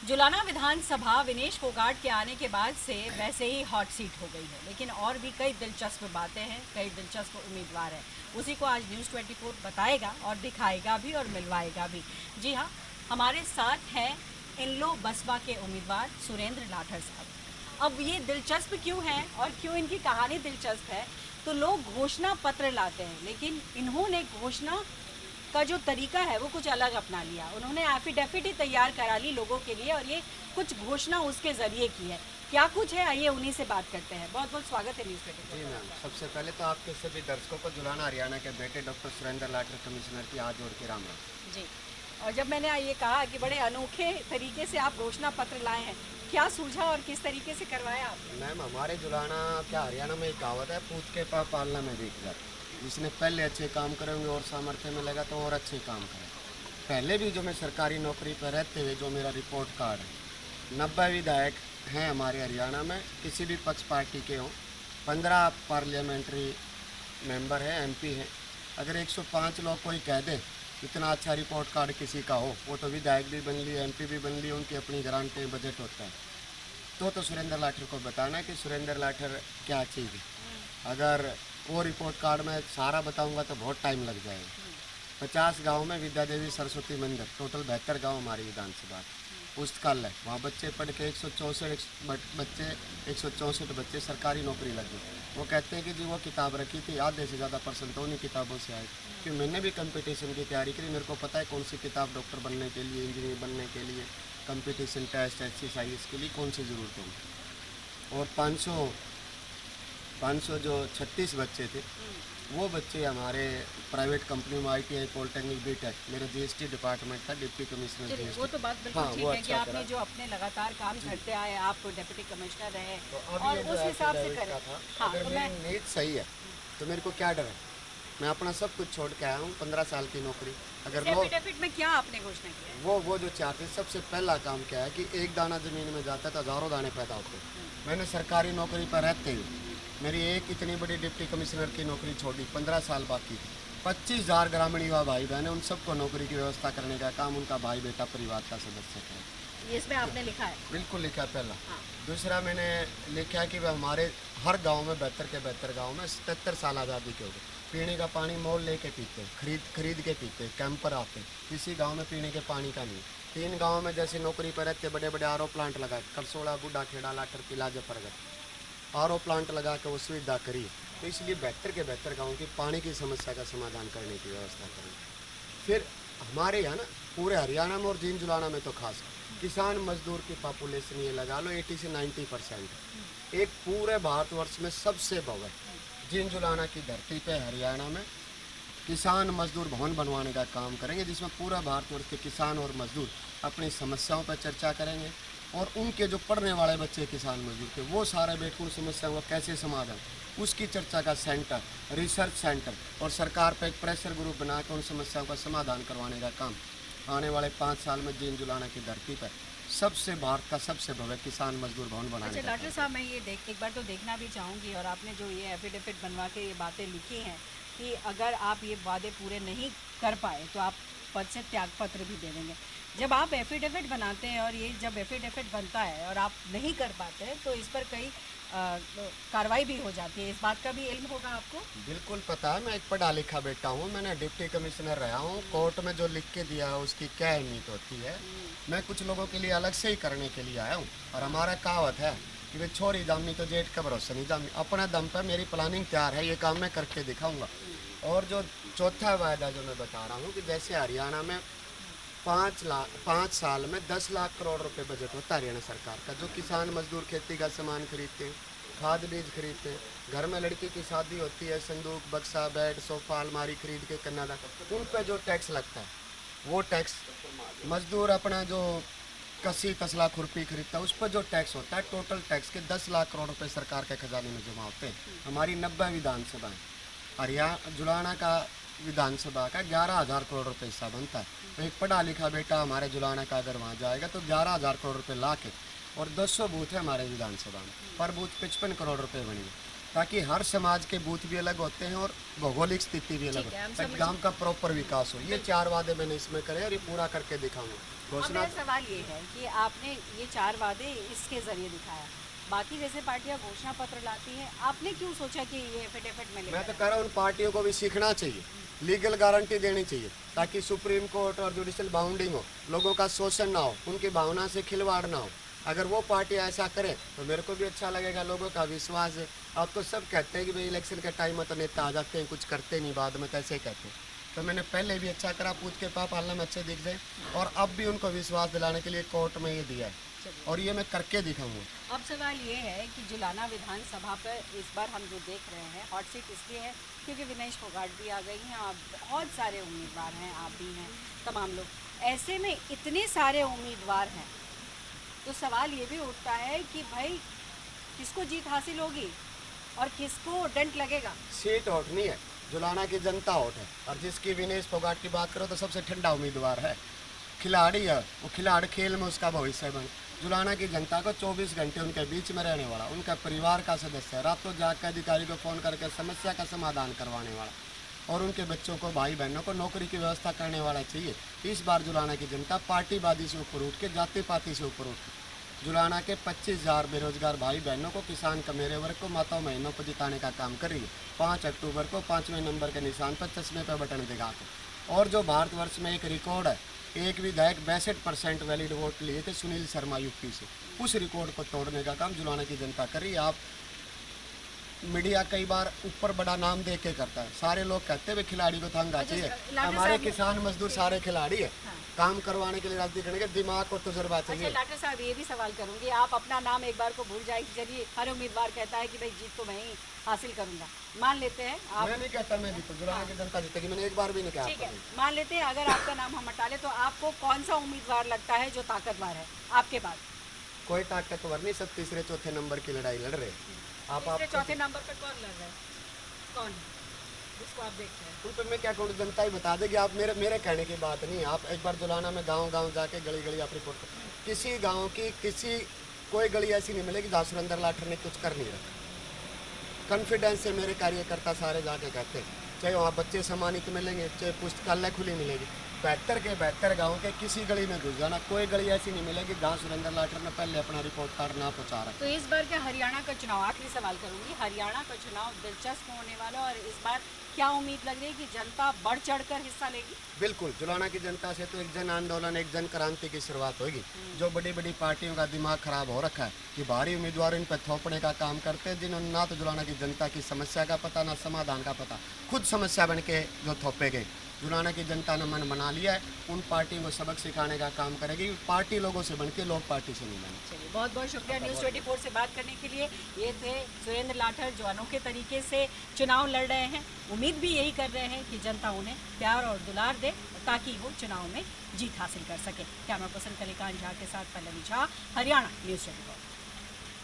जुलाना विधानसभा विनेश फोगाट के आने के बाद से वैसे ही हॉट सीट हो गई है, लेकिन और भी कई दिलचस्प बातें हैं, कई दिलचस्प उम्मीदवार हैं। उसी को आज न्यूज़ 24 बताएगा और दिखाएगा भी और मिलवाएगा भी। जी हाँ, हमारे साथ हैं इनलो बसपा के उम्मीदवार सुरेंद्र लाठर साहब। अब ये दिलचस्प क्यों है और क्यों इनकी कहानी दिलचस्प है, तो लोग घोषणा पत्र लाते हैं, लेकिन इन्होंने घोषणा का जो तरीका है वो कुछ अलग अपना लिया। उन्होंने एफिडेविट ही तैयार करा ली लोगों के लिए और ये कुछ घोषणा उसके ज़रिए की है। क्या कुछ है, आइए उन्हीं से बात करते हैं। बहुत बहुत स्वागत है न्यूज़ 24। जी मैम, सबसे पहले तो आपके सभी दर्शकों को जुलाना हरियाणा के बेटे डॉक्टर सुरेंद्र लाठर कमिश्नर की हाथ जोड़ के राम राम। जी, और जब मैंने ये कहा कि बड़े अनोखे तरीके से आप घोषणा पत्र लाए हैं, क्या सूझा और किस तरीके से करवाया आपने? मैम, हमारे जुलाना क्या हरियाणा में एक कहावत है, पूत के पाप पालना में दिख जाता। जिसने पहले अच्छे काम करेंगे और सामर्थ्य में लगा तो और अच्छे काम करें। पहले भी जो मैं सरकारी नौकरी पर रहते हुए जो मेरा रिपोर्ट कार्ड है, 90 विधायक हैं हमारे हरियाणा में, किसी भी पक्ष पार्टी के हों, 15 पार्लियामेंट्री मेंबर हैं, एमपी हैं। अगर 105 लोग कोई कह दे इतना अच्छा रिपोर्ट कार्ड किसी का हो, वो तो विधायक भी बन लिए, एमपी भी बन लिए, उनकी अपनी ग्रांटें बजट होता है। तो सुरेंद्र लाठर को बताना कि सुरेंद्र लाठर क्या चीज़ है। अगर वो रिपोर्ट कार्ड में सारा बताऊंगा तो बहुत टाइम लग जाएगा। 50 गांव में विद्या देवी सरस्वती मंदिर, टोटल 72 गांव हमारी विधानसभा पुस्तकालय, वहाँ बच्चे पढ़ के 164 बच्चे सरकारी नौकरी लगी। वो कहते हैं कि जी वो किताब रखी थी, आधे से ज़्यादा परसेंट तो उन्हीं किताबों से आए। क्योंकि मैंने भी कंपटीशन की तैयारी करी, मेरे को पता है कौन सी किताब डॉक्टर बनने के लिए, इंजीनियर बनने के लिए, कंपटीशन टेस्ट, एक्सरसाइज के लिए कौन सी ज़रूरत होगी। और 500 जो 36 बच्चे थे, वो बच्चे हमारे प्राइवेट कंपनी में ITI, पॉलिटेक्निक, बीटेक, मेरा GST डिपार्टमेंट था, डिप्टी कमिश्नर चलिए, GST। वो तो बात बिल्कुल हाँ, ठीक वो है कि अच्छा आपने करा। जो अपने लगातार काम करते आए, आप डिप्टी कमिश्नर रहे तो अब और ये जो उस हिसाब से एफिडेविट करें। का था, हाँ, अगर तो मेरी मैं नीयत सही है तो मेरे को क्या डर है। मैं अपना सब कुछ छोड़ के आया हूँ, 15 साल की नौकरी। अगर लोग एफिडेविट में क्या आपने घोषणा की है? वो जो चाहते, सबसे पहला काम क्या है कि एक दाना ज़मीन में जाता है तो हज़ारों दाने पैदा होते हैं। मैंने सरकारी नौकरी पर रहते हुए मेरी एक इतनी बड़ी डिप्टी कमिश्नर की नौकरी छोड़ी, 15 साल बाकी, 25,000 ग्रामीण युवा भाई बहन है, उन सबको नौकरी की व्यवस्था करने का काम उनका भाई बेटा परिवार का सदस्य करें। ये इसमें आपने लिखा है? बिल्कुल लिखा पहला। हाँ। दूसरा मैंने लिखा है कि वह हमारे हर गांव में 72 के 72 गाँव में 77 साल आज़ादी के हो गए, पीने का पानी मोल लेके पीते, खरीद के पीते, कैंपर आते, किसी गांव में पीने के पानी का नहीं। 3 गांव में जैसे नौकरी पर रहते बड़े बड़े RO प्लांट लगाए, करसोड़ा, बूढ़ा खेड़ा, लाठर किला, जफरगढ़, RO प्लांट लगा के वो सुविधा करी। तो इसलिए 72 के 72 गाँव की पानी की समस्या का समाधान करने की व्यवस्था करें। फिर हमारे यहाँ ना पूरे हरियाणा में और जींद जुलाना में तो खास किसान मजदूर की पॉपुलेशन ये लगा लो 80 से 90% है। एक पूरे भारतवर्ष में सबसे बड़ा जींद जुलाना की धरती पे हरियाणा में किसान मजदूर भवन बनवाने का काम करेंगे, जिसमें पूरा भारतवर्ष के किसान और मजदूर अपनी समस्याओं पर चर्चा करेंगे और उनके जो पढ़ने वाले बच्चे किसान मजदूर थे वो सारे बैठ उन समस्याओं का कैसे समाधान, उसकी चर्चा का सेंटर, रिसर्च सेंटर और सरकार पर एक प्रेशर ग्रुप बना के उन समस्याओं का समाधान करवाने का काम आने वाले 5 साल में जींद जुलाना की धरती पर सबसे भारत का सबसे भव्य किसान मजदूर भवन बनाने अच्छा का डॉक्टर काम। साहब, मैं ये एक बार तो देखना भी चाहूँगी, और आपने जो ये एफिडेविट बनवा के ये बातें लिखी हैं कि अगर आप ये वादे पूरे नहीं कर पाए तो आप पद से त्याग पत्र भी दे देंगे। जब आप एफिडेविट बनाते हैं और ये जब एफिडेविट बनता है और आप नहीं कर पाते हैं तो इस पर कई कार्रवाई भी हो जाती है, इस बात का भी इल्म होगा आपको? बिल्कुल पता है, मैं एक पढ़ा लिखा बेटा हूँ, मैंने डिप्टी कमिश्नर रहा हूँ। कोर्ट में जो लिख के दिया है उसकी क्या अहमियत होती है। मैं कुछ लोगों के लिए अलग से ही करने के लिए आया हूँ। और हमारा कहावत है कि वे छोरी जामी तो जेठ का भरोसा नहीं जामी। अपना दम पर मेरी प्लानिंग तैयार है, ये काम मैं करके दिखाऊंगा। और जो चौथा वायदा जो मैं बता रहा हूँ कि जैसे हरियाणा में 5 साल में 10 लाख करोड़ रुपए बजट होता है हरियाणा सरकार का, जो किसान मजदूर खेती का सामान खरीदते हैं, खाद बीज खरीदते हैं, घर में लड़की की शादी होती है, संदूक, बक्सा, बेड, सोफा, अलमारी खरीद के कन्यादान, उन पे जो टैक्स लगता है वो टैक्स, मजदूर अपना जो कसी तसला खुरपी खरीदता है उस पर जो टैक्स होता है, टोटल टैक्स के 10 लाख करोड़ रुपए सरकार के खजाने में जमा होते हैं। हमारी 90 विधानसभा है, हरियाणा जुलाना का विधानसभा का 11,000 करोड़ रुपए हिस्सा बनता है। तो एक पढ़ा लिखा बेटा हमारे जुलाना का अगर वहाँ जाएगा तो 11,000 करोड़ रुपए ला के, और 200 बूथ है हमारे विधानसभा में, पर बूथ 55 करोड़ रुपए बनेंगे, ताकि हर समाज के बूथ भी अलग होते हैं और भौगोलिक स्थिति भी अलग हो, ताकि गांव का प्रॉपर विकास हो। ये 4 वादे मैंने इसमें करे और ये पूरा करके दिखाऊंगा। घोषणा मेरा सवाल ये है कि आपने ये 4 वादे इसके जरिए दिखाया, बाकी जैसे पार्टियां घोषणा पत्र लाती हैं, आपने क्यों सोचा कि ये एफिडेविट में मैं लेकर तो कह रहा हूँ उन पार्टियों को भी सीखना चाहिए, लीगल गारंटी देनी चाहिए ताकि सुप्रीम कोर्ट और जुडिशल बाउंडिंग हो, लोगों का शोषण ना हो, उनकी भावना से खिलवाड़ ना हो। अगर वो पार्टी ऐसा करे तो मेरे को भी अच्छा लगेगा, लोगों का विश्वास है। आप तो सब कहते हैं कि भाई इलेक्शन के टाइम में तो नेता आ जाते हैं, कुछ करते नहीं, बाद में कैसे कहते हैं। तो मैंने पहले भी अच्छा करा, पूछ के पाप हाल में अच्छे दिख जाए, और अब भी उनको विश्वास दिलाने के लिए कोर्ट में ये दिया है और ये मैं करके दिखाऊंगा। अब सवाल ये है कि जुलाना विधानसभा पर इस बार हम जो देख रहे हैं हॉट सीट इसलिए है क्योंकि विनेश फोगाट भी आ गई हैं, आप बहुत सारे उम्मीदवार हैं, आप भी हैं, तमाम लोग। ऐसे में इतने सारे उम्मीदवार हैं तो सवाल ये भी उठता है कि भाई किसको जीत हासिल होगी और किसको डंट लगेगा। सीट हॉट नहीं है, जुलाना की जनता हॉट है। और जिसकी विनेश फोगाट की बात करो तो सबसे ठंडा उम्मीदवार है, खिलाड़ी है वो, खिलाड़ी खेल में उसका भविष्य बन। जुलाना की जनता को 24 घंटे उनके बीच में रहने वाला, उनका परिवार का सदस्य है, रातों जाग के अधिकारी को फ़ोन करके समस्या का समाधान करवाने वाला, और उनके बच्चों को, भाई बहनों को नौकरी की व्यवस्था करने वाला चाहिए। इस बार जुलाना की जनता पार्टीवादी से ऊपर उठ के, जाति पाति से ऊपर उठ के जुलाना के 25,000 बेरोजगार भाई बहनों को, किसान का मेरे वर्ग को, माताओं बहनों को जिताने का काम कर रही है। 5 अक्टूबर को 5वें नंबर के निशान पर चश्मे पर बटन दिखा के। और जो भारतवर्ष में एक रिकॉर्ड है, एक विधायक 62% वैलिड वोट लिए थे सुनील शर्मा यूपी से, उस रिकॉर्ड को तोड़ने का काम जुलाना की जनता कर रही है। आप मीडिया कई बार ऊपर बड़ा नाम दे के करता है, सारे लोग कहते हैं खिलाड़ी को थांगा चाहिए। हमारे किसान मजदूर सारे खिलाड़ी है, काम करवाने के लिए राजनीति करने के दिमाग और तजुर्बा चाहिए। अच्छा लाठर साहब, ये भी सवाल करूंगी, आप अपना नाम एक बार को भूल जाए कि चलिए हर उम्मीदवार कहता है कि भाई जीत तो मैं ही हासिल करूंगा, मान लेते हैं आप। मैं नहीं कहता मैं जीतूं, जुलाना की जनता जीतेगी, मैंने एक बार भी नहीं कहा। ठीक है, मान लेते हैं अगर आपका नाम हम हटा ले तो आपको कौन सा उम्मीदवार लगता है जो ताकतवर है आपके बाद? कोई ताकतवर नहीं, सब तीसरे चौथे नंबर की लड़ाई लड़ रहे हैं। आप चौथे नंबर पर कौन लड़ रहा है, कौन है जिसको आप देखते हैं? उन पर मैं क्या कहूँ, जनता ही बता देगी। आप मेरे कहने की बात नहीं है। आप एक बार जुलाना में गांव जाके, गली गली आप रिपोर्ट करो, किसी गांव की कोई गली ऐसी नहीं मिलेगी जहाँ सुरेंद्र लाठर ने कुछ कर नहीं रखा। कॉन्फिडेंस से मेरे कार्यकर्ता सारे जाके कहते हैं, चाहे वहाँ बच्चे सम्मानित मिलेंगे, चाहे पुस्तकालय खुली मिलेगी। 72 के 72 गाँव के किसी गली में घुस जाना, कोई गली ऐसी नहीं मिलेगी जहाँ सुरेंद्र लाठर ने पहले अपना रिपोर्ट कार्ड ना पहुँचा रहा। तो इस बार क्या हरियाणा का चुनाव, आखिरी सवाल करूंगी, हरियाणा का चुनाव दिलचस्प होने वाला और इस बार क्या उम्मीद लग रही है कि जनता बढ़ चढ़कर हिस्सा लेगी? बिल्कुल, जुलाना की जनता से तो एक जन आंदोलन, एक जन क्रांति की शुरुआत होगी। जो बड़ी बड़ी पार्टियों का दिमाग खराब हो रखा है कि भारी उम्मीदवार इन पर थोपने का काम करते हैं, जिन्होंने ना तो जुलाना की जनता की समस्या का पता, ना समाधान का पता, खुद समस्या बन के जो थोपे गए। जुलाना की जनता ने मन बना लिया है, उन पार्टियों को सबक सिखाने का काम करेगी। पार्टी लोगों से बनके, लोग पार्टी से नहीं बने। चलिए, बहुत बहुत शुक्रिया न्यूज़ 24 से बात करने के लिए। ये थे सुरेंद्र लाठर जो अनोखे तरीके से चुनाव लड़ रहे हैं। उम्मीद भी यही कर रहे हैं कि जनता उन्हें प्यार और दुलार दे ताकि वो चुनाव में जीत हासिल कर सके। कैमरा पर्सन कलिकांत झा के साथ पल्लवी झा, हरियाणा न्यूज़ 24।